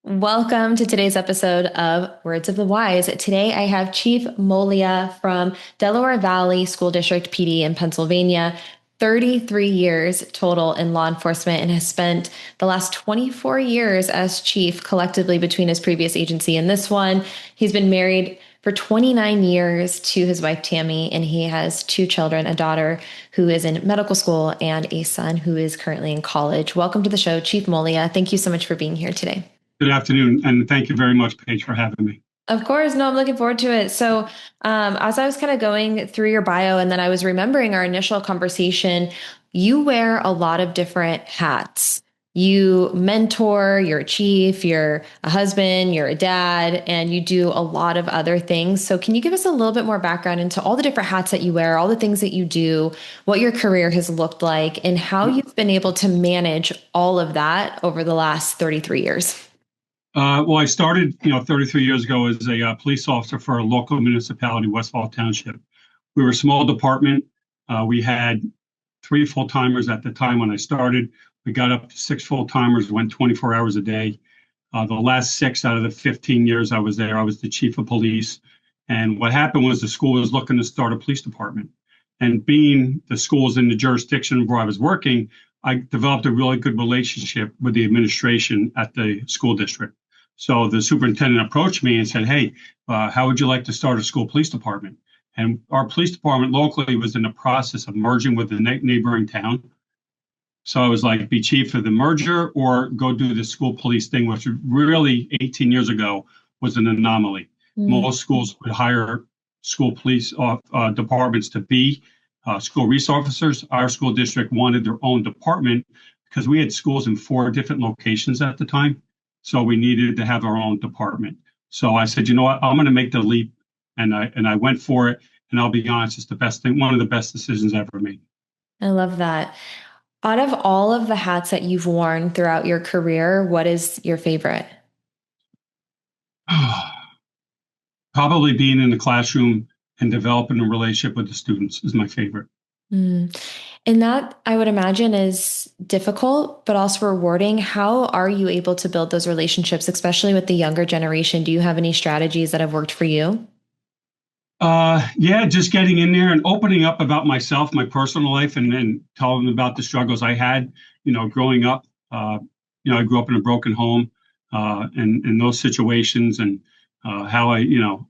Welcome to today's episode of Words of the Wise. Today I have Chief Moglia from Delaware Valley School District PD in Pennsylvania, 33 years total in law enforcement, and has spent the last 24 years as chief collectively between his previous agency and this one. He's been married for 29 years to his wife Tammy, and he has two children, a daughter who is in medical school and a son who is currently in college. Welcome to the show, Chief Moglia. Thank you so much for being here today. Good afternoon, and thank you very much, Paige, for having me. Of course. No, I'm looking forward to it. So, as I was kind of going through your bio and then I was remembering our initial conversation, you wear a lot of different hats. You mentor, you're a chief, you're a husband, you're a dad, and you do a lot of other things. So, can you give us a little bit more background into all the different hats that you wear, all the things that you do, what your career has looked like, and how you've been able to manage all of that over the last 33 years? Well, I started, 33 years ago as a police officer for a local municipality, Westfall Township. We were a small department. We had three full-timers at the time when I started. We got up to six full-timers, went 24 hours a day. The last 6 out of the 15 years I was there, I was the chief of police. And what happened was the school was looking to start a police department. And being the schools in the jurisdiction where I was working, I developed a really good relationship with the administration at the school district. So the superintendent approached me and said, "Hey, how would you like to start a school police department?" And our police department locally was in the process of merging with the neighboring town. So I was like, be chief of the merger or go do the school police thing, which really 18 years ago was an anomaly. Most schools would hire school police departments to be school resource officers. Our school district wanted their own department because we had schools in 4 different locations at the time. So we needed to have our own department. So I said, you know what, I'm going to make the leap. And I went for it. And I'll be honest, it's the best thing, one of the best decisions I ever made. I love that. Out of all of the hats that you've worn throughout your career, what is your favorite? Probably being in the classroom and developing a relationship with the students is my favorite. Mm. And that I would imagine is difficult, but also rewarding. How are you able to build those relationships, especially with the younger generation? Do you have any strategies that have worked for you? Yeah, just getting in there and opening up about myself, my personal life, and then telling them about the struggles I had, growing up. I grew up in a broken home, and in those situations, and how I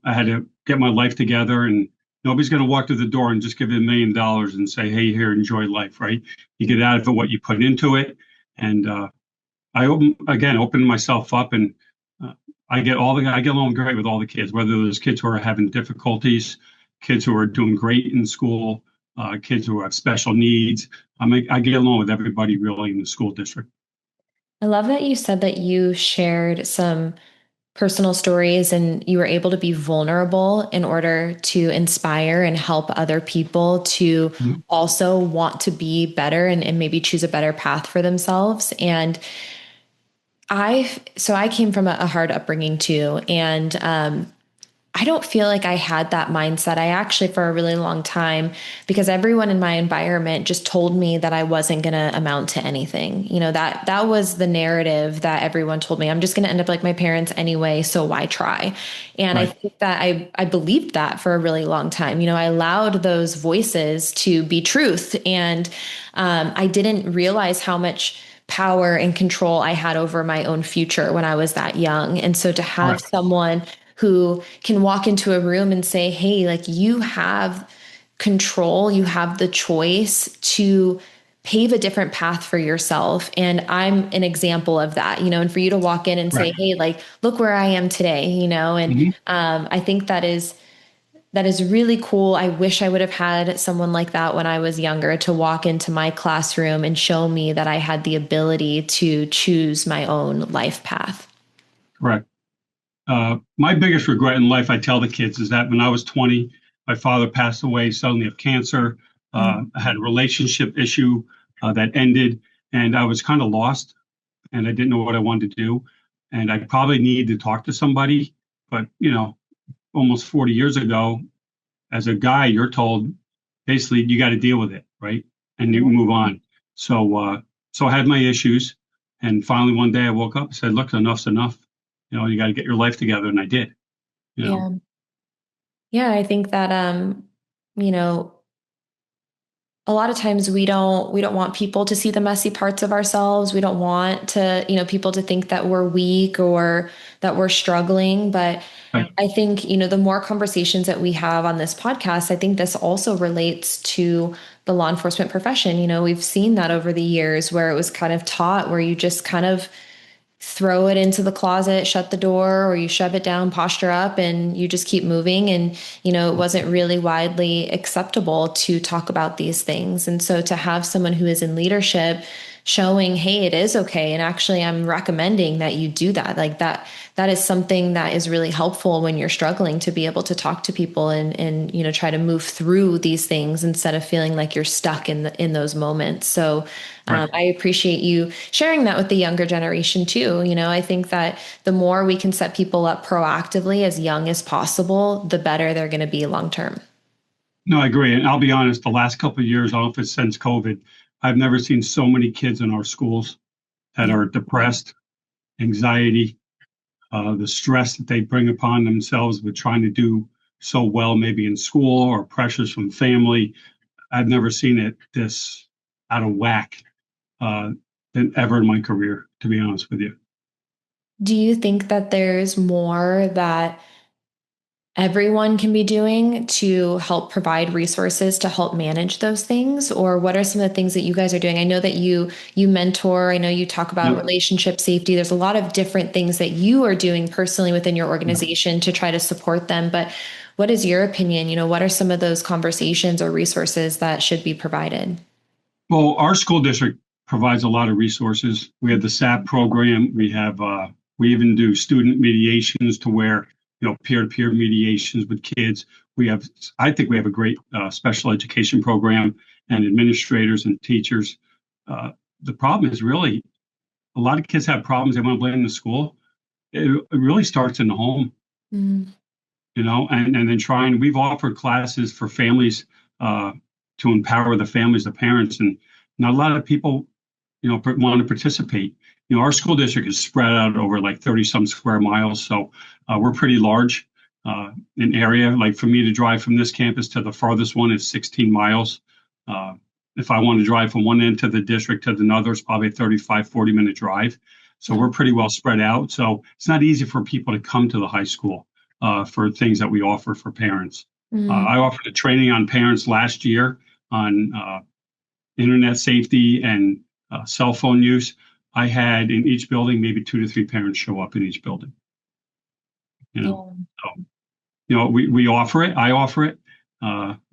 had to get my life together, and nobody's going to walk through the door and just give you $1 million and say, "Hey, here, enjoy life," right? You get out of it what you put into it, and opened myself up, and I get along great with all the kids, whether there's kids who are having difficulties, kids who are doing great in school, kids who have special needs. I get along with everybody really in the school district. I love that you said that you shared some personal stories and you were able to be vulnerable in order to inspire and help other people to Mhm. also want to be better and maybe choose a better path for themselves. And I came from a hard upbringing too. And I don't feel like I had that mindset. I actually, for a really long time, because everyone in my environment just told me that I wasn't going to amount to anything. That was the narrative that everyone told me. I'm just going to end up like my parents anyway, so why try? And I Right. think that I believed that for a really long time. I allowed those voices to be truth. And I didn't realize how much power and control I had over my own future when I was that young. And so to have Correct. someone who can walk into a room and say, "Hey, like you have control, you have the choice to pave a different path for yourself." And I'm an example of that, and for you to walk in and say, Right. "Hey, like, look where I am today," and Mhm. I think that is really cool. I wish I would have had someone like that when I was younger to walk into my classroom and show me that I had the ability to choose my own life path. Correct. My biggest regret in life, I tell the kids, is that when I was 20, my father passed away suddenly of cancer. I had a relationship issue that ended, and I was kind of lost, and I didn't know what I wanted to do. And I probably needed to talk to somebody. But, almost 40 years ago, as a guy, you're told basically you got to deal with it, right? And you move on. So I had my issues. And finally, one day I woke up and said, "Look, enough's enough." You got to get your life together. And I did, you know. Yeah. Yeah, I think that you know, a lot of times we don't want people to see the messy parts of ourselves. We don't want to, people to think that we're weak or that we're struggling. But Right. I think, the more conversations that we have on this podcast, I think this also relates to the law enforcement profession. We've seen that over the years where it was kind of taught where you just kind of throw it into the closet, shut the door, or you shove it down, posture up, and you just keep moving. And, it wasn't really widely acceptable to talk about these things. And so to have someone who is in leadership showing, hey, it is okay. And actually, I'm recommending that you do that. Like that is something that is really helpful when you're struggling to be able to talk to people and, try to move through these things instead of feeling like you're stuck in those moments. So, Right. I appreciate you sharing that with the younger generation too. I think that the more we can set people up proactively as young as possible, the better they're going to be long term. No, I agree. And I'll be honest, the last couple of years, I don't know if it's since COVID, I've never seen so many kids in our schools that Yeah. are depressed, anxiety, the stress that they bring upon themselves with trying to do so well, maybe in school or pressures from family. I've never seen it this out of whack uh, than ever in my career, to be honest with you. Do you think that there's more that everyone can be doing to help provide resources to help manage those things, or what are some of the things that you guys are doing? I know that you mentor, I know you talk about Yep. relationship safety. There's a lot of different things that you are doing personally within your Yep. organization to try to support them, but what is your opinion? What are some of those conversations or resources that should be provided? Well, our school district provides a lot of resources. We have the SAP program. We even do student mediations to where, peer-to-peer mediations with kids. We have, I think we have a great special education program and administrators and teachers. The problem is really a lot of kids have problems. They want to blame the school. It really starts in the home, Mm. and then we've offered classes for families uh, to empower the families, the parents, and not a lot of people, want to participate. Our school district is spread out over like 30 some square miles. So we're pretty large in area. Like for me to drive from this campus to the farthest one is 16 miles. Uh, if I want to drive from one end to the district to another, it's probably a 35, 40-minute drive. So we're pretty well spread out. So it's not easy for people to come to the high school for things that we offer for parents. Mm. I offered a training on parents last year on internet safety and cell phone use. I had in each building maybe 2 to 3 parents show up in each building. Yeah. So we offer it. I offer it,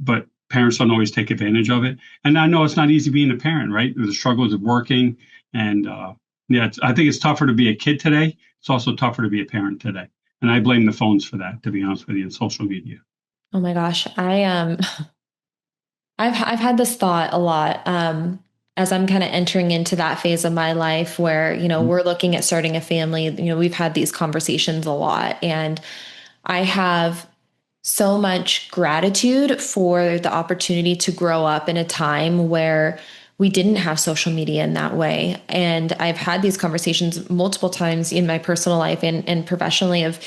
but parents don't always take advantage of it. And I know it's not easy being a parent, right? The struggles of working, and yeah, I think it's tougher to be a kid today. It's also tougher to be a parent today, and I blame the phones for that, to be honest with you, and social media. Oh my gosh. I've had this thought a lot as I'm kind of entering into that phase of my life where, we're looking at starting a family. We've had these conversations a lot, and I have so much gratitude for the opportunity to grow up in a time where we didn't have social media in that way. And I've had these conversations multiple times in my personal life and professionally of,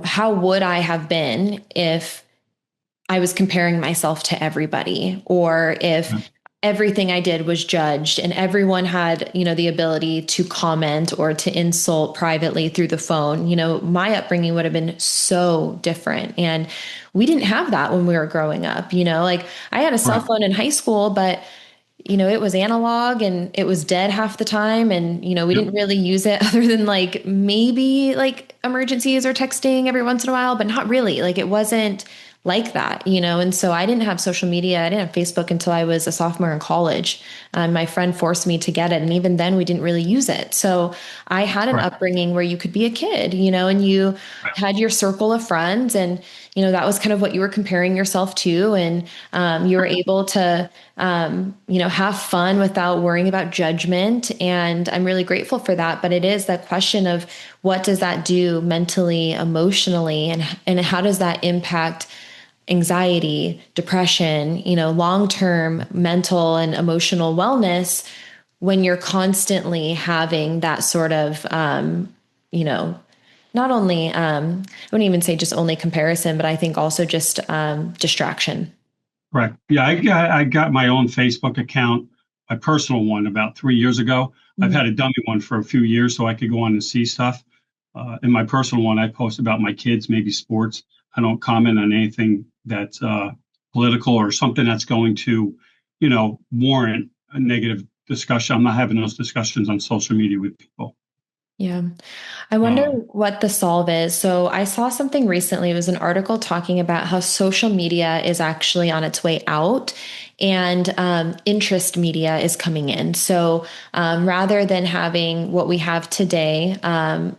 how would I have been if I was comparing myself to everybody, or if Yeah. everything I did was judged and everyone had, the ability to comment or to insult privately through the phone. My upbringing would have been so different. And we didn't have that when we were growing up. Like I had a cell Right. phone in high school, but it was analog and it was dead half the time. And, we Yep. didn't really use it other than like maybe like emergencies or texting every once in a while, but not really. Like it wasn't like that, And so I didn't have social media. I didn't have Facebook until I was a sophomore in college. My friend forced me to get it. And even then we didn't really use it. So I had an Right. upbringing where you could be a kid, and you Right. had your circle of friends and, that was kind of what you were comparing yourself to. And you were able to, have fun without worrying about judgment. And I'm really grateful for that. But it is that question of what does that do mentally, emotionally, and how does that impact anxiety, depression, long-term mental and emotional wellness when you're constantly having that sort of not only, I wouldn't even say just only comparison, but I think also just distraction. Correct. Yeah, I got my own Facebook account, my personal one, about 3 years ago. I've Mhm. had a dummy one for a few years so I could go on and see stuff. In my personal one, I post about my kids, maybe sports. I don't comment on anything that's political or something that's going to, warrant a negative discussion. I'm not having those discussions on social media with people. Yeah. I wonder Uh, what the solve is. So I saw something recently. It was an article talking about how social media is actually on its way out and interest media is coming in. So rather than having what we have today,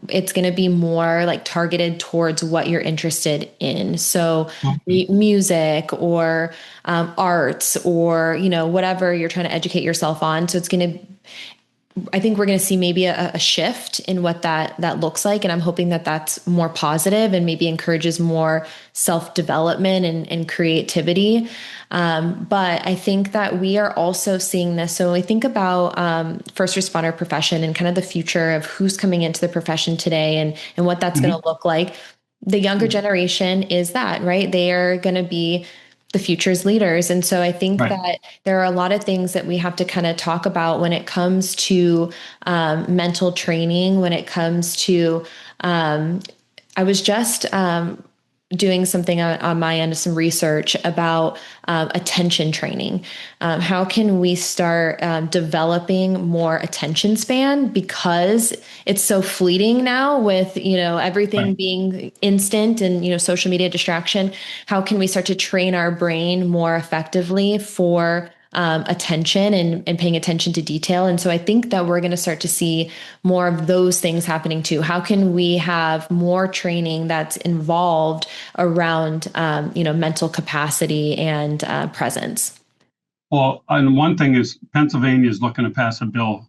it's going to be more like targeted towards what you're interested in. So music or arts or, whatever you're trying to educate yourself on. So it's going to I think we're going to see maybe a shift in what that looks like, and I'm hoping that that's more positive and maybe encourages more self development and creativity. But I think that we are also seeing this. So when we think about first responder profession and kind of the future of who's coming into the profession today and what that's going mhm. to look like, the younger generation is that, right? They are going to be the future's leaders. And so I think Right. that there are a lot of things that we have to kind of talk about when it comes to mental training, when it comes to, I was just doing something on my end, some research about attention training. How can we start developing more attention span because it's so fleeting now with everything Right. being instant and social media distraction? How can we start to train our brain more effectively for attention and paying attention to detail? And so I think that we're going to start to see more of those things happening too. How can we have more training that's involved around, mental capacity and presence? Well, and one thing is Pennsylvania is looking to pass a bill,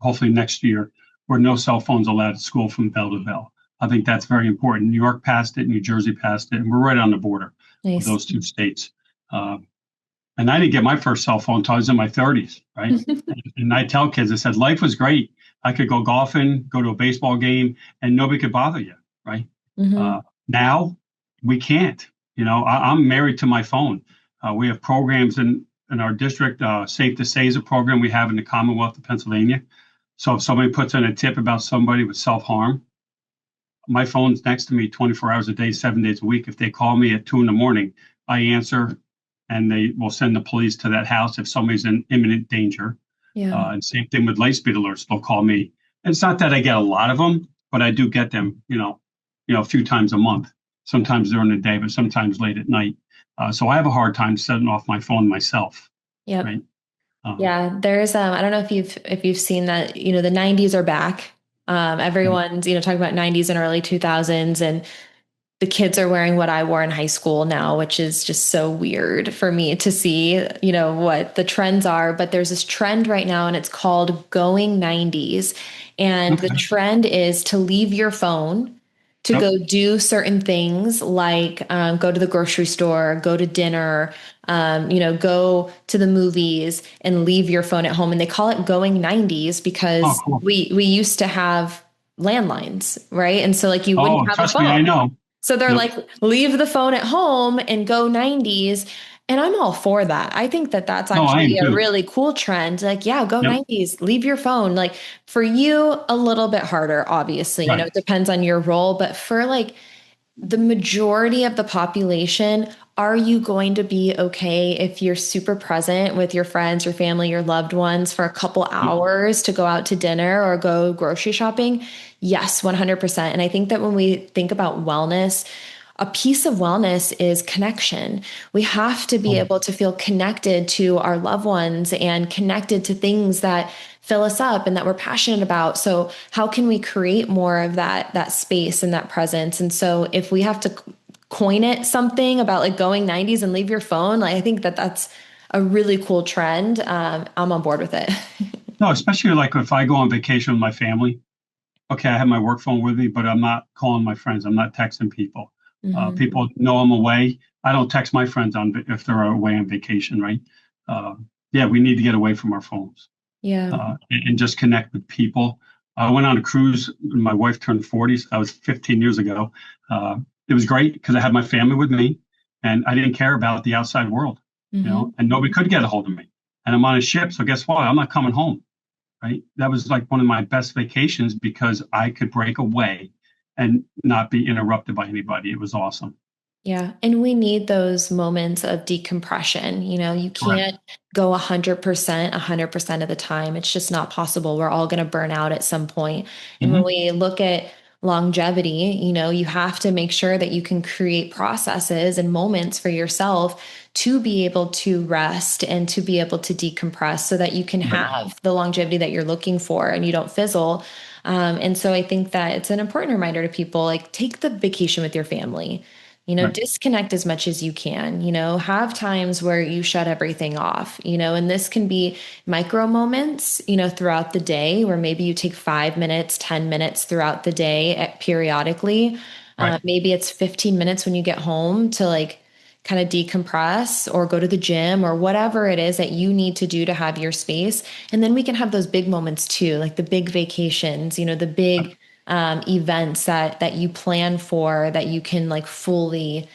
hopefully next year, where no cell phones allowed at school from bell to bell. I think that's very important. New York passed it, New Jersey passed it, and we're right on the border of Nice. those two states. Uh, and I didn't get my first cell phone until I was in my 30s, right? And I tell kids, I said, life was great. I could go golfing, go to a baseball game, and nobody could bother you, right? Hmm. Uh, Now we can't. I'm married to my phone. We have programs in our district. Safe to Say is a program we have in the Commonwealth of Pennsylvania. So if somebody puts in a tip about somebody with self-harm, my phone's next to me 24 hours a day, 7 days a week. If they call me at 2 in the morning, I answer and they will send the police to that house if somebody's in imminent danger. Yeah. And same thing with light speed alerts. They'll call me. And it's not that I get a lot of them, but I do get them, a few times a month, sometimes during the day, but sometimes late at night. So I have a hard time setting off my phone myself, Yep. right? Um, Yeah, there's I don't know if you've seen that, the 90s are back. Everyone's, talking about 90s and early 2000s, and the kids are wearing what I wore in high school now, which is just so weird for me to see, what the trends are. But there's this trend right now, and it's called going 90s. And the okay. trend is to leave your phone to Yep. go do certain things like go to the grocery store, go to dinner, go to the movies and leave your phone at home. And they call it going 90s Oh, because cool. we used to have landlines, right? And so like you wouldn't Oh, have a trust me, I phone. know. So they're Yep. like, leave the phone at home and go 90s. And I'm all for that. I think that that's No, I am actually a too. really cool trend. Like, yeah, go Yep. 90s, leave your phone. Like for you, a little bit harder, obviously, Right. it depends on your role. But for like the majority of the population, are you going to be okay if you're super present with your friends, your family, your loved ones for a couple Yep. hours to go out to dinner or go grocery shopping? Yes, 100%. And I think that when we think about wellness, a piece of wellness is connection. We have to be able to feel connected to our loved ones and connected to things that fill us up and that we're passionate about. So how can we create more of that space and that presence? And so if we have to coin it something about like going 90s and leave your phone, like I think that that's a really cool trend. I'm on board with it. No, especially like if I go on vacation with my family. Okay, I have my work phone with me, but I'm not calling my friends. I'm not texting people. Hmm. People know I'm away. I don't text my friends if they're away on vacation, right? Uh, yeah, we need to get away from our phones Yeah. and just connect with people. I went on a cruise when my wife turned 40. So that was 15 years ago. It was great because I had my family with me and I didn't care about the outside world, Hmm. and nobody could get a hold of me. And I'm on a ship. So guess what? I'm not coming home, right? That was like one of my best vacations because I could break away and not be interrupted by anybody. It was awesome. Yeah. And we need those moments of decompression. You Correct. can't go 100% of the time. It's just not possible. We're all going to burn out at some point. And when Hmm. we look at longevity, you have to make sure that you can create processes and moments for yourself to be able to rest and to be able to decompress so that you can Right. have the longevity that you're looking for and you don't fizzle. And so I think that it's an important reminder to people like take the vacation with your family. Right. Disconnect as much as you can, have times where you shut everything off, and this can be micro moments, throughout the day where maybe you take 5 minutes, 10 minutes throughout the day periodically. Right. Maybe it's 15 minutes when you get home to like kind of decompress or go to the gym or whatever it is that you need to do to have your space. And then we can have those big moments too, like the big vacations, the big events that you plan for that you can like fully,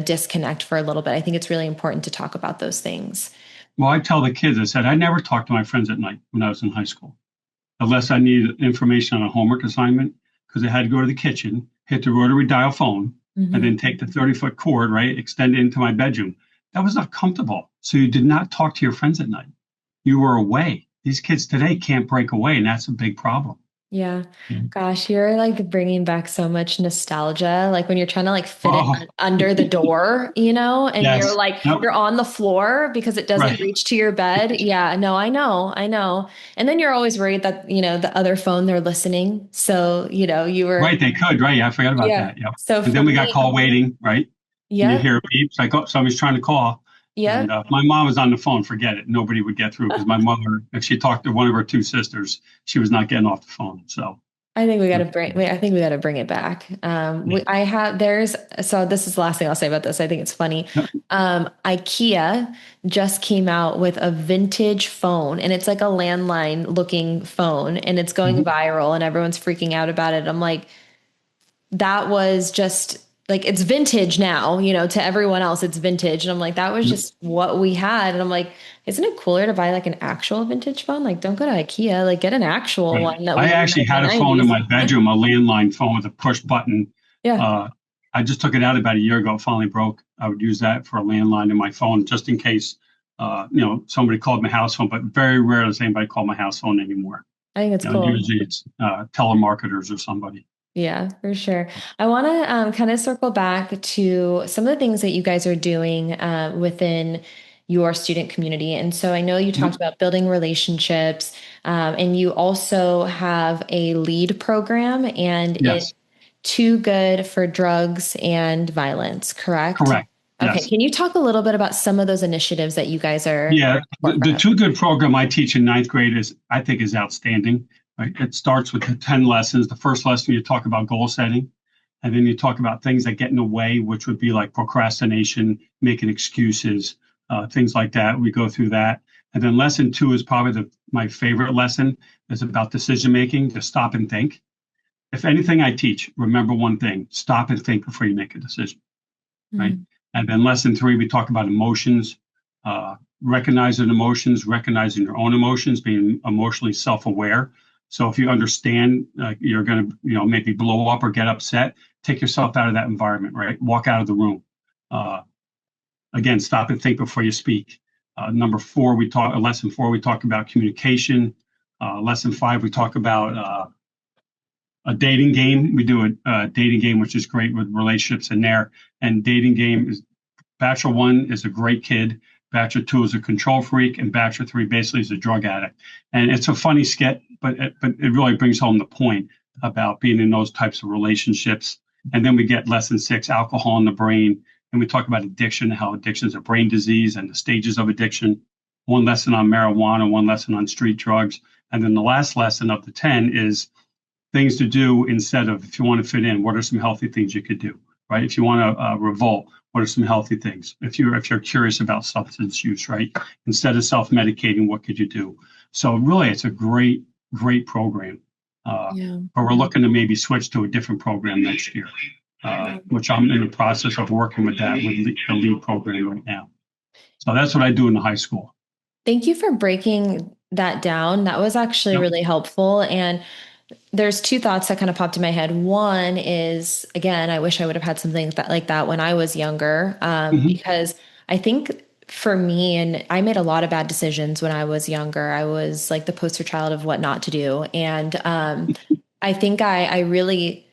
disconnect for a little bit. I think it's really important to talk about those things. Well, I tell the kids, I said, I never talked to my friends at night when I was in high school, unless I needed information on a homework assignment, because I had to go to the kitchen, hit the rotary dial phone, and Hmm. then take the 30-foot cord, right, extend it into my bedroom. That was not comfortable. So you did not talk to your friends at night. You were away. These kids today can't break away, and that's a big problem. Yeah. Yeah. Gosh, you're like bringing back so much nostalgia. Like when you're trying to like fit it Oh, under the door, and you're yes. like, Nope. you're on the floor because it doesn't Right. reach to your bed. Yeah, no, I know. I know. And then you're always worried that, the other phone, they're listening. So, you were, Right. They could. Right. Yeah, I forgot about yeah. that. Yep. So And for then we got me, call waiting, right? And you yep, hear beeps like, oh, somebody's trying to call. And yep. my mom was on the phone. Forget it. Nobody would get through because my mother, if she talked to one of her two sisters, she was not getting off the phone. So, I think we got uh, to bring. I think we got to bring it back. yeah. I have. There's. So this is the last thing I'll say about this. I think it's funny. Yep. IKEA just came out with a vintage phone, and it's like a landline looking phone, and it's going Mhm. viral, and everyone's freaking out about it. I'm like, that was just like it's vintage now, to everyone else it's vintage. And I'm like, that was Yep. just what we had. And I'm like, isn't it cooler to buy like an actual vintage phone? Like, don't go to IKEA, like get an actual Right. one that we I used actually in the had a phone in 90s. my bedroom, a landline phone with a push button. Yeah. Uh, I just took it out about a year ago. It finally broke. I would use that for a landline in my phone just in case, somebody called my house phone, but very rarely does anybody call my house phone anymore. I think it's cool. Usually it's telemarketers or somebody. Yeah, for sure. I want to kind of circle back to some of the things that you guys are doing within your student community. And so I know you Yep. talked about building relationships, and you also have a lead program, and it's Yes. too good for drugs and violence, correct? Correct. Okay, Yes. can you talk a little bit about some of those initiatives that you guys are Yeah. at the The forefront of? Too Good program I teach in ninth grade I think, is outstanding. Right? It starts with the 10 lessons. The first lesson, you talk about goal setting. And then you talk about things that get in the way, which would be like procrastination, making excuses, things like that. We go through that. And then lesson two is probably my favorite lesson. It's about decision making, to stop and think. If anything I teach, remember one thing: stop and think before you make a decision, right? Mhm. And then lesson three, we talk about emotions, recognizing emotions, recognizing your own emotions, being emotionally self-aware. So if you understand you're going to, maybe blow up or get upset, take yourself out of that environment, right? Walk out of the room. Uh, Again, stop and think before you speak. Number four, lesson four, we talk about communication. Lesson five, we talk about a dating game. We do a dating game, which is great with relationships in there. And dating game is Bachelor one is a great kid. Bachelor two is a control freak, and Bachelor three basically is a drug addict. And it's a funny skit, but it really brings home the point about being in those types of relationships. And then we get lesson six, alcohol in the brain, and we talk about addiction, how addiction is a brain disease and the stages of addiction. One lesson on marijuana, one lesson on street drugs, and then the last lesson of the 10 is things to do instead of, if you want to fit in, what are some healthy things you could do, right? If you want to revolt, what are some healthy things? If you're curious about substance use, right? Instead of self-medicating, what could you do? So really, it's a great program. Yeah. But we're looking to maybe switch to a different program next year, Yeah. which I'm in the process of working with that with the lead program right now. So that's what I do in the high school. Thank you for breaking that down. That was actually Yep. really helpful. And there's two thoughts that kind of popped in my head. One is, again, I wish I would have had something like that when I was younger, Hmm. because I think for me, and I made a lot of bad decisions when I was younger. I was like the poster child of what not to do. And I think I really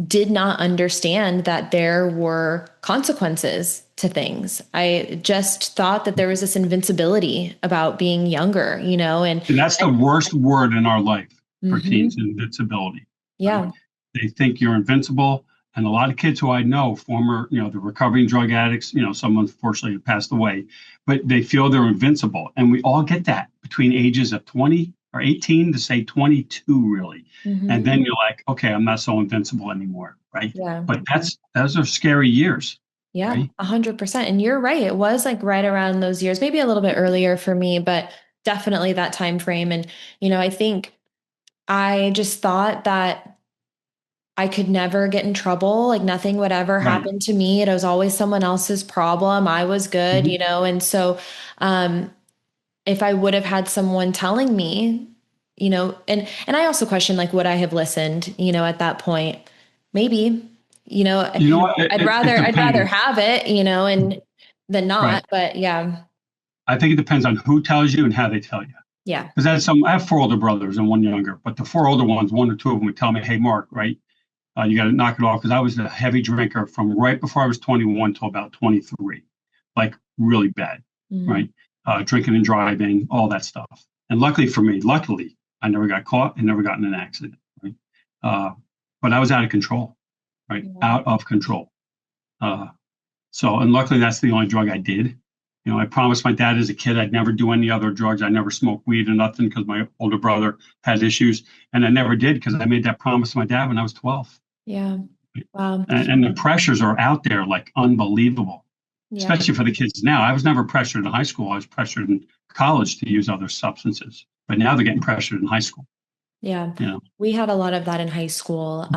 did not understand that there were consequences to things. I just thought that there was this invincibility about being younger, and And that's the worst word in our life for teens, Mhm. invincibility, right? Yeah. They think you're invincible. And a lot of kids who I know, former, the recovering drug addicts, some unfortunately have passed away, but they feel they're invincible. And we all get that between ages of 20 or 18 to say 22, really. And Hmm. then you're like, okay, I'm not so invincible anymore, right? Yeah. But those are scary years, Yeah, right? 100%. And you're right. It was like right around those years, maybe a little bit earlier for me, but definitely that time frame. And, I think I just thought that I could never get in trouble. Like nothing would ever Right. happen to me. It was always someone else's problem. I was good, Mhm. and so um if I would have had someone telling me, and I also question like would I have listened, at that point? Maybe, you know, You know what? I'd It rather I'd rather depends. have it, and than Right. not, but yeah. I think it depends on who tells you and how they tell you. Yeah. Because I have four older brothers and one younger, but the four older ones, one or two of them would tell me, "Hey, Mark, right, you got to knock it off." Because I was a heavy drinker from right before I was 21 till about 23, like really bad, Mm, right? Drinking and driving, all that stuff. And luckily for me, I never got caught and never got in an accident, right? Uh, but I was out of control, right? yeah. Out of control. Uh, and luckily that's the only drug I did. I promised my dad as a kid I'd never do any other drugs. I never smoked weed or nothing because my older brother had issues, and I never did because I made that promise to my dad when I was 12. Yeah. Wow. And the pressures are out there like unbelievable, Yeah. especially for the kids now. I was never pressured in high school. I was pressured in college to use other substances, but now they're getting pressured in high school. Yeah. You know, We had a lot of that in high school.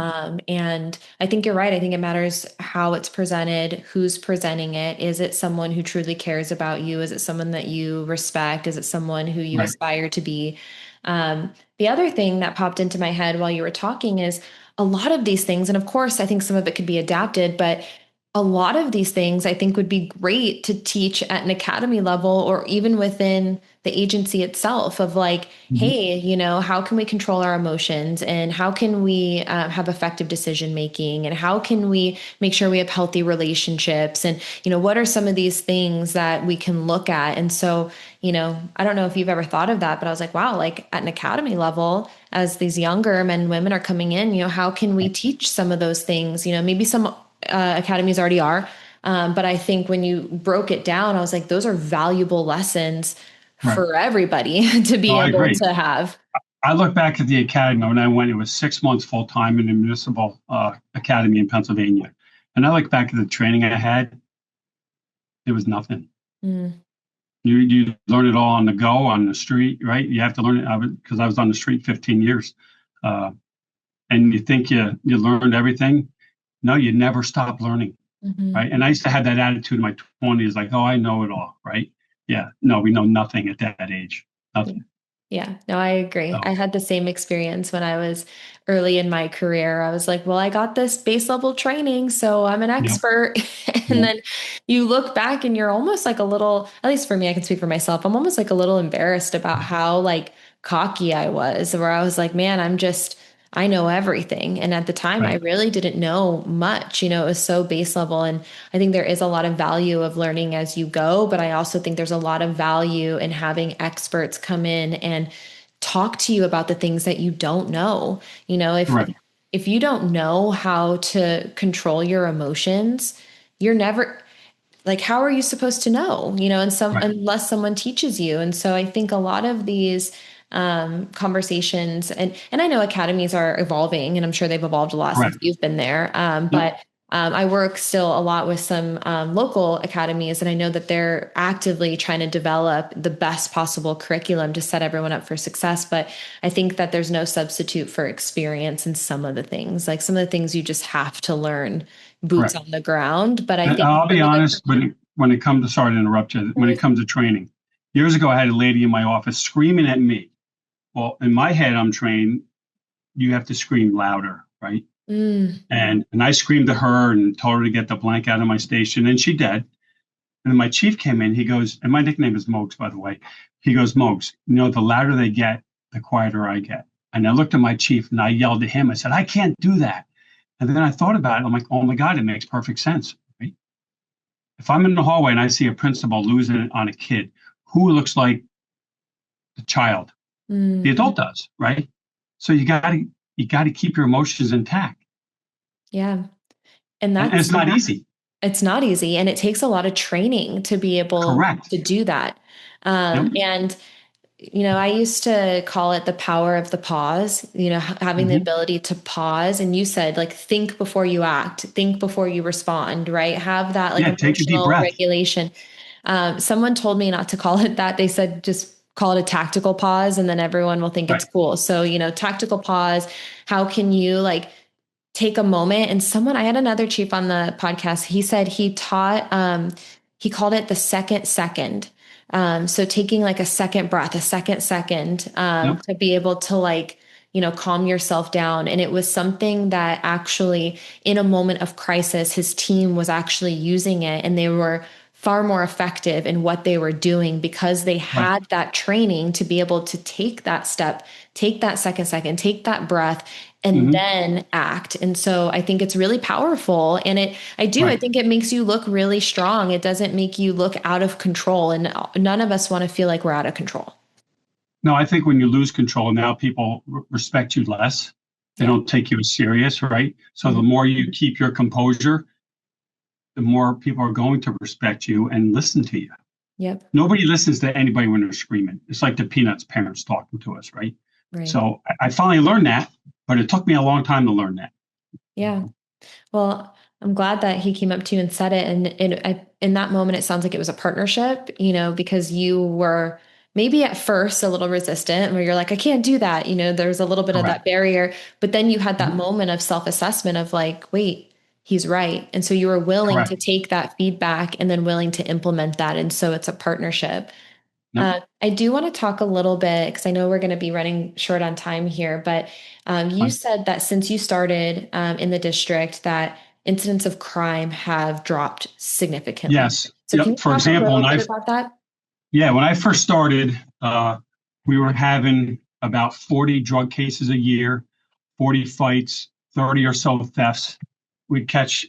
And I think you're right. I think it matters how it's presented, who's presenting it. Is it someone who truly cares about you? Is it someone that you respect? Is it someone who you right, aspire to be? The other thing that popped into my head while you were talking is a lot of these things, and of course, I think some of it could be adapted, but a lot of these things I think would be great to teach at an academy level or even within the agency itself of like, mhm, hey, how can we control our emotions and how can we have effective decision making and how can we make sure we have healthy relationships and, what are some of these things that we can look at? And so, I don't know if you've ever thought of that, but I was like, wow, like at an academy level, as these younger men and women are coming in, how can we teach some of those things? Maybe some academies already are. But I think when you broke it down, I was like, those are valuable lessons right. for everybody to No, be I able agree. to have. I look back at the academy when I went, it was 6 months full time in the municipal academy in Pennsylvania. And I look back at the training I had, it was nothing. Mm, You learn it all on the go, on the street, right? You have to learn it because I was on the street 15 years. Uh, and you think you learned everything. No, you never stop learning, mhm. right? And I used to have that attitude in my 20s, like, oh, I know it all, right? Yeah, no, we know nothing at that age, Yeah. nothing. Yeah, no, I agree. I So, had the same experience when I was early in my career. I was like, well, I got this base level training, so I'm an yeah, expert. And yeah, then you look back and you're almost like a little, at least for me, I can speak for myself. I'm almost like a little embarrassed about how like cocky I was, where I was like, man, I know everything. And at the time, I right, really didn't know much. It was so base level. And I think there is a lot of value of learning as you go, but I also think there's a lot of value in having experts come in and talk to you about the things that you don't know. If right, if you don't know how to control your emotions, you're never like how are you supposed to know? And some right, unless someone teaches you. And so I think a lot of these conversations and I know academies are evolving and I'm sure they've evolved a lot since correct. you've been there. Yep. But I work still a lot with some local academies, and I know that they're actively trying to develop the best possible curriculum to set everyone up for success. But I think that there's no substitute for experience in some of the things. Like some of the things you just have to learn boots Correct. on the ground. But I And think I'll be some of the honest, when it comes to, sorry to interrupt you, when it curriculum. comes to training, years ago, I had a lady in my office screaming at me. Well, in my head, I'm trained, you have to scream louder, right? Mm, And I screamed to her and told her to get the blank out of my station, and she did. And then my chief came in. He goes, and my nickname is Mogs, by the way. He goes, Mogs, the louder they get, the quieter I get. And I looked at my chief and I yelled at him. I said, I can't do that. And then I thought about it. I'm like, oh my God, it makes perfect sense, right? If I'm in the hallway and I see a principal losing it on a kid, who looks like the child? The mm, adult does, right? So you gotta keep your emotions intact. yeah. And And it's not easy. it's not easy. And it takes a lot of training to be able Correct. to do that. Yep. And I used to call it the power of the pause, having the Hmm. ability to pause. And you said, like, think before you act, think before you respond, right? Have that like Yeah, take a deep emotional breath. regulation. Someone told me not to call it that. They said just call it a tactical pause and then everyone will think it's Right. cool. So, tactical pause, how can you like take a moment? And I had another chief on the podcast. He said he called it the second. So taking like a second breath, a second, Yep. to be able to like, calm yourself down. And it was something that actually in a moment of crisis, his team was actually using it and they were far more effective in what they were doing because they Right. had that training to be able to take that step, take that second, take that breath, and Hmm. then act. And so I think it's really powerful. And I Right. think it makes you look really strong. It doesn't make you look out of control. And none of us want to feel like we're out of control. No, I think when you lose control, now people respect you less. They Yeah. don't take you as serious, right? So the Mhm. more you keep your composure, the more people are going to respect you and listen to you. Yep. Nobody listens to anybody when they're screaming. It's like the Peanuts parents talking to us, right? Right. So I finally learned that, but it took me a long time to learn that. Yeah. Well, I'm glad that he came up to you and said it. And in that moment, it sounds like it was a partnership, because you were maybe at first a little resistant where you're like, I can't do that. There's a little bit of that Correct. barrier, but then you had that Mhm. moment of self-assessment of like, wait, he's right. And so you were willing to Correct. take that feedback and then willing to implement that. And so it's a partnership. Yep. I do want to talk a little bit because I know we're going to be running short on time here, but you Fine. said that since you started in the district, that incidents of crime have dropped significantly. Yes. So can Yep. you For talk a example, little bit about that? when I first started, we were having about 40 drug cases a year, 40 fights, 30 or so thefts. We'd catch,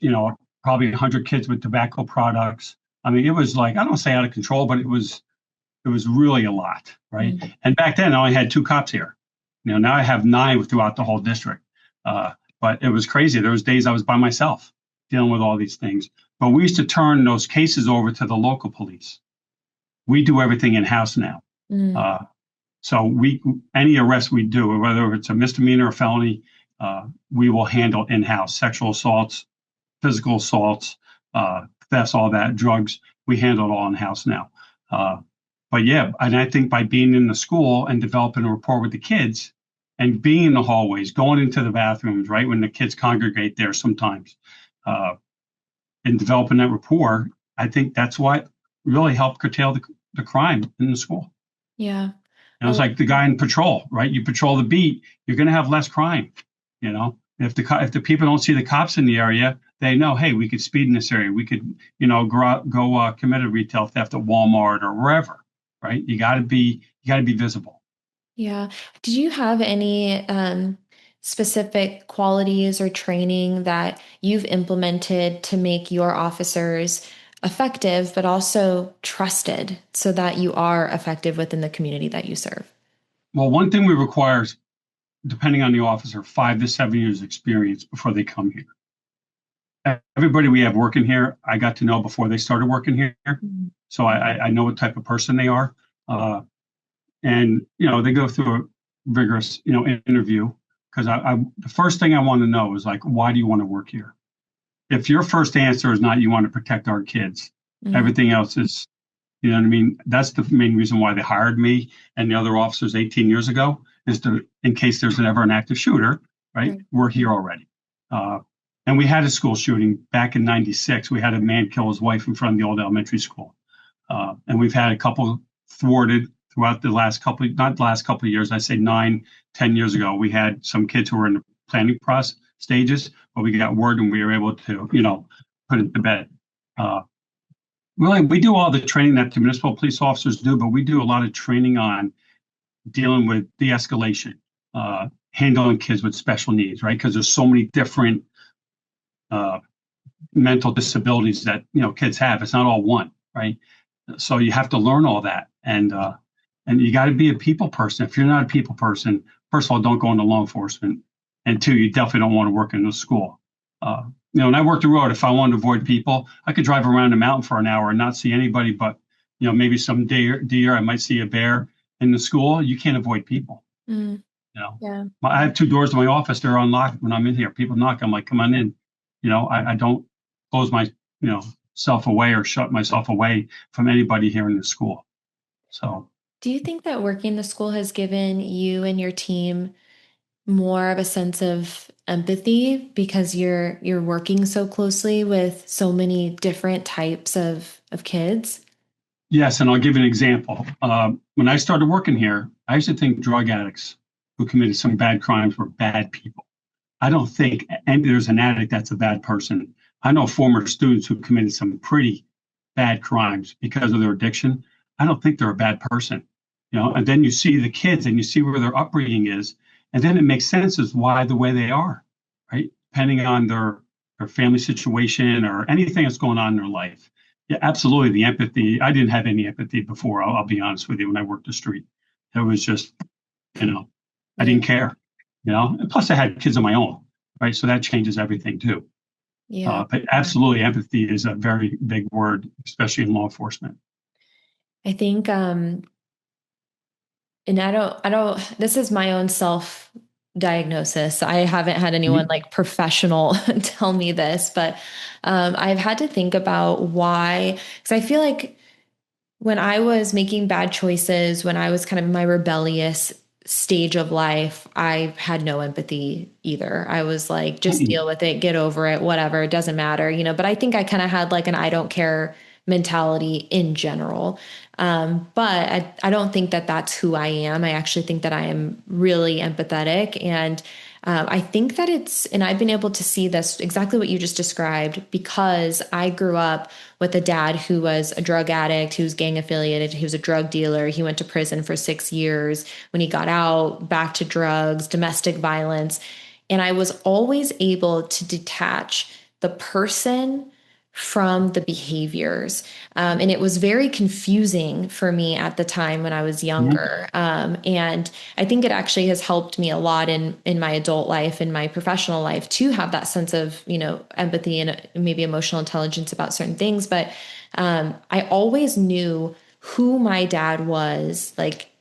probably 100 kids with tobacco products. I mean, it was like, I don't say out of control, but it was really a lot, right? Mm. And back then, I only had two cops here. Now I have nine throughout the whole district. Uh, but it was crazy. There was days I was by myself dealing with all these things. But we used to turn those cases over to the local police. We do everything in house now. Mm. Uh, so any arrest we do, whether it's a misdemeanor or felony, we will handle in house. Sexual assaults, physical assaults, thefts, all that, drugs. We handle it all in house now. Uh, but yeah, and I think by being in the school and developing a rapport with the kids, and being in the hallways, going into the bathrooms, right when the kids congregate there sometimes, uh, and developing that rapport, I think that's what really helped curtail the crime in the school. Yeah. It was like the guy in patrol, right? You patrol the beat, you're going to have less crime. If the people don't see the cops in the area, they know, hey, we could speed in this area. We could, go commit a retail theft at Walmart or wherever, right? You got to be visible. Yeah. Did you have any specific qualities or training that you've implemented to make your officers effective, but also trusted so that you are effective within the community that you serve? Well, one thing we require is, depending on the officer, 5 to 7 years experience before they come here. Everybody we have working here, I got to know before they started working here. Mhm. So I know what type of person they are. And they go through a rigorous interview, because the first thing I want to know is, like, why do you want to work here? if your first answer is not you want to protect our kids, Mm, everything else is, you know what I mean? That's the main reason why they hired me and the other officers 18 years ago is to, in case there's ever an active shooter, right? right. We're here already. Uh, and we had a school shooting back in 96. We had a man kill his wife in front of the old elementary school. And we've had a couple thwarted throughout the last couple, not the last couple of years, I say 9, 10 years ago, we had some kids who were in the planning process stages, but we got word and we were able to, put it to bed. Uh, really, we do all the training that the municipal police officers do, but we do a lot of training on dealing with de-escalation, handling kids with special needs, right? Because there's so many different uh, mental disabilities that kids have. It's not all one, right? So you have to learn all that, and you got to be a people person. If you're not a people person, first of all, don't go into law enforcement, and two, you definitely don't want to work in a school. Uh, when I worked the road, if I wanted to avoid people, I could drive around the mountain for an hour and not see anybody, but maybe some deer. I might see a bear. In the school, you can't avoid people. Mm, yeah. I have two doors to my office. They're unlocked when I'm in here. People knock. I'm like, come on in. I don't close my self away or shut myself away from anybody here in the school. So Do you think that working the school has given you and your team more of a sense of empathy because you're working so closely with so many different types of kids? yes, and I'll give you an example. When I started working here, I used to think drug addicts who committed some bad crimes were bad people. I don't think and there's an addict that's a bad person. I know former students who committed some pretty bad crimes because of their addiction. I don't think they're a bad person. And then you see the kids and you see where their upbringing is, and then it makes sense as why the way they are, right? Depending on their family situation or anything that's going on in their life. Yeah, absolutely. The empathy. I didn't have any empathy before. I'll be honest with you. When I worked the street, it was just, I Yeah. didn't care. And plus I had kids of my own, right? So that changes everything too. Yeah. But absolutely, empathy is a very big word, especially in law enforcement. I think and I don't this is my own self diagnosis. I haven't had anyone Mhm. like professional tell me this, but I've had to think about why, because I feel like when I was making bad choices, when I was kind of in my rebellious stage of life, I had no empathy either. I was like, just Mhm. deal with it, get over it, whatever, it doesn't matter, but I think I kind of had like an I don't care mentality in general. But I don't think that that's who I am. I actually think that I am really empathetic. And I think that and I've been able to see this exactly what you just described because I grew up with a dad who was a drug addict, who was gang affiliated, he was a drug dealer. He went to prison for 6 years. When he got out, back to drugs, domestic violence. And I was always able to detach the person from the behaviors. And it was very confusing for me at the time when I was Mhm. younger. And I think it actually has helped me a lot in my adult life, in my professional life, to have that sense of, empathy and maybe emotional intelligence about certain things. But I always knew who my dad was, like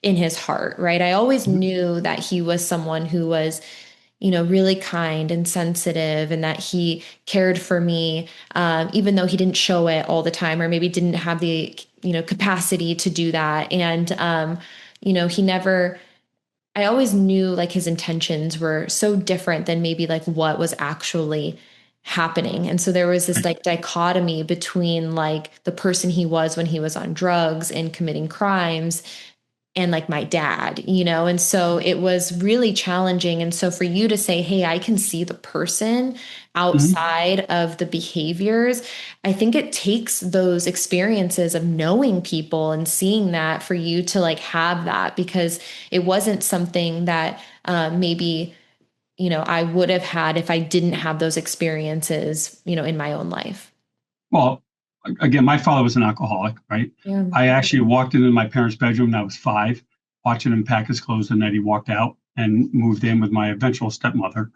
in his heart, right? I always Mhm. knew that he was someone who was really kind and sensitive and that he cared for me, even though he didn't show it all the time or maybe didn't have the, capacity to do that. And, he never, I always knew like his intentions were so different than maybe like what was actually happening. And so there was this like dichotomy between like the person he was when he was on drugs and committing crimes and like my dad, and so it was really challenging. And so for you to say, hey, I can see the person Mhm. outside of the behaviors, I think it takes those experiences of knowing people and seeing that for you to like have that, because it wasn't something that maybe, I would have had if I didn't have those experiences, in my own life. Well, again, my father was an alcoholic, right? Yeah. I actually walked into my parents' bedroom when I was 5, watching him pack his clothes, and then he walked out and moved in with my eventual stepmother,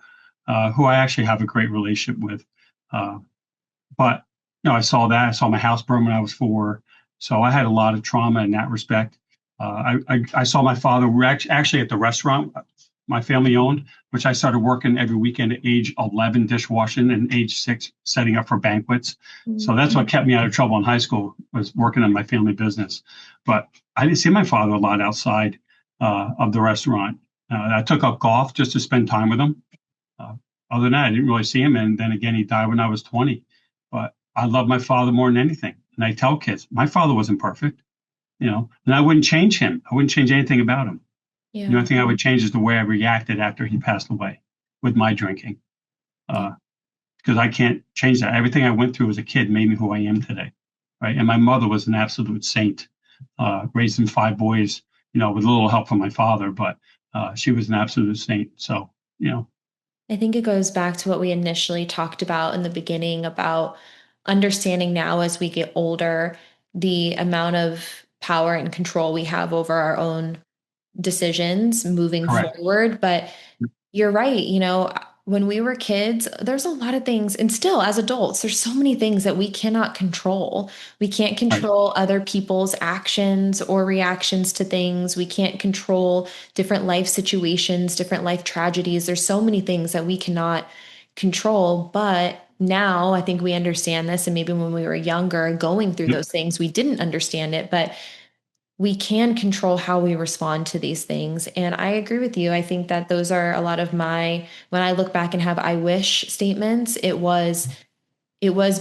who I actually have a great relationship with. Uh, but I saw that. I saw my house burn when I was 4, so I had a lot of trauma in that respect. I saw my father. We're actually at the restaurant. my family owned, which I started working every weekend at age 11 dishwashing and age 6 setting up for banquets. So that's what kept me out of trouble in high school, was working on my family business. But I didn't see my father a lot outside of the restaurant. I took up golf just to spend time with him. Uh, Other than that, I didn't really see him. And then again, he died when I was 20. But I love my father more than anything. And I tell kids, my father wasn't perfect, and I wouldn't change him. I wouldn't change anything about him. Yeah. The only thing I would change is the way I reacted after he passed away with my drinking. Because I can't change that. Everything I went through as a kid made me who I am today. Right. And my mother was an absolute saint, raising 5 boys, with a little help from my father, but she was an absolute saint. So, I think it goes back to what we initially talked about in the beginning about understanding now as we get older, the amount of power and control we have over our own decisions moving correct. forward. But you're right. When we were kids, there's a lot of things, and still as adults, there's so many things that we cannot control. We can't Right. control other people's actions or reactions to things. We can't control different life situations, different life tragedies. There's so many things that we cannot control. But now I think we understand this. And maybe when we were younger going through Yep. those things, we didn't understand it. But we can control how we respond to these things. And I agree with you. I think that those are a lot of when I look back and have I wish statements, it was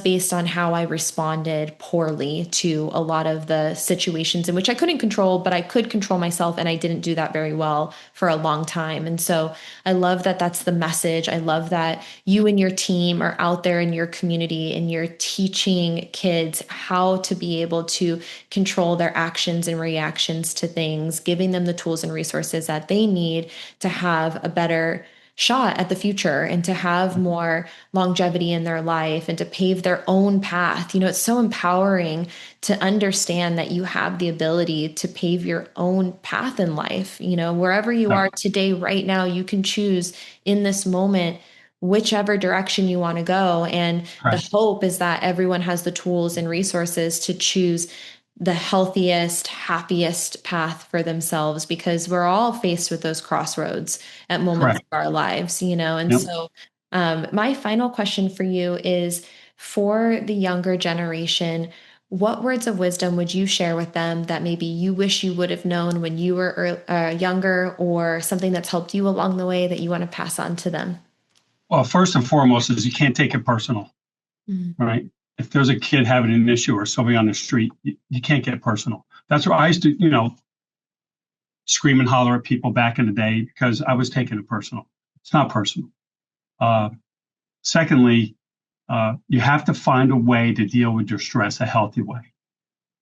based on how I responded poorly to a lot of the situations in which I couldn't control, but I could control myself. And I didn't do that very well for a long time. And so I love that that's the message. I love that you and your team are out there in your community and you're teaching kids how to be able to control their actions and reactions to things, giving them the tools and resources that they need to have a better shot at the future and to have more longevity in their life and to pave their own path. It's so empowering to understand that you have the ability to pave your own path in life. Wherever you Yeah. are today, right now, you can choose in this moment whichever direction you want to go. And the Correct. hope is that everyone has the tools and resources to choose the healthiest, happiest path for themselves because we're all faced with those crossroads at moments of Correct. our lives, and Yep. so my final question for you is for the younger generation, what words of wisdom would you share with them that maybe you wish you would have known when you were younger, or something that's helped you along the way that you want to pass on to them? Well, first and foremost is you can't take it personal, Mm. right? If there's a kid having an issue or somebody on the street, you can't get personal. That's where I used to, scream and holler at people back in the day because I was taking it personal. It's not personal. Uh, Secondly, you have to find a way to deal with your stress a healthy way.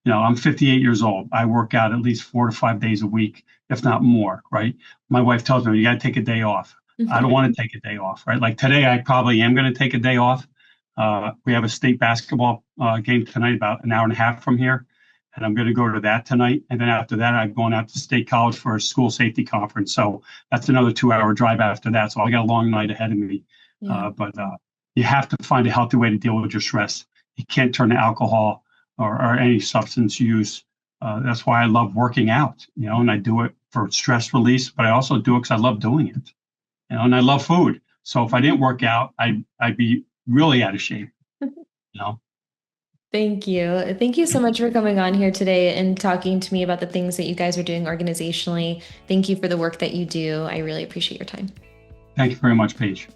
I'm 58 years old. I work out at least 4 to 5 days a week, if not more, right? My wife tells me, you got to take a day off. I don't want to take a day off, right? Like today, I probably am going to take a day off. We have a state basketball game tonight, about an hour and a half from here. And I'm going to go to that tonight. And then after that, I'm going out to State College for a school safety conference. So that's another 2-hour drive after that. So I got a long night ahead of me. Yeah. But you have to find a healthy way to deal with your stress. You can't turn to alcohol or any substance use. That's why I love working out, and I do it for stress release, but I also do it because I love doing it, and I love food. So if I didn't work out, I'd be really out of shape, you know. Thank you. Thank you so much for coming on here today and talking to me about the things that you guys are doing organizationally. Thank you for the work that you do. I really appreciate your time. Thank you very much, Paige.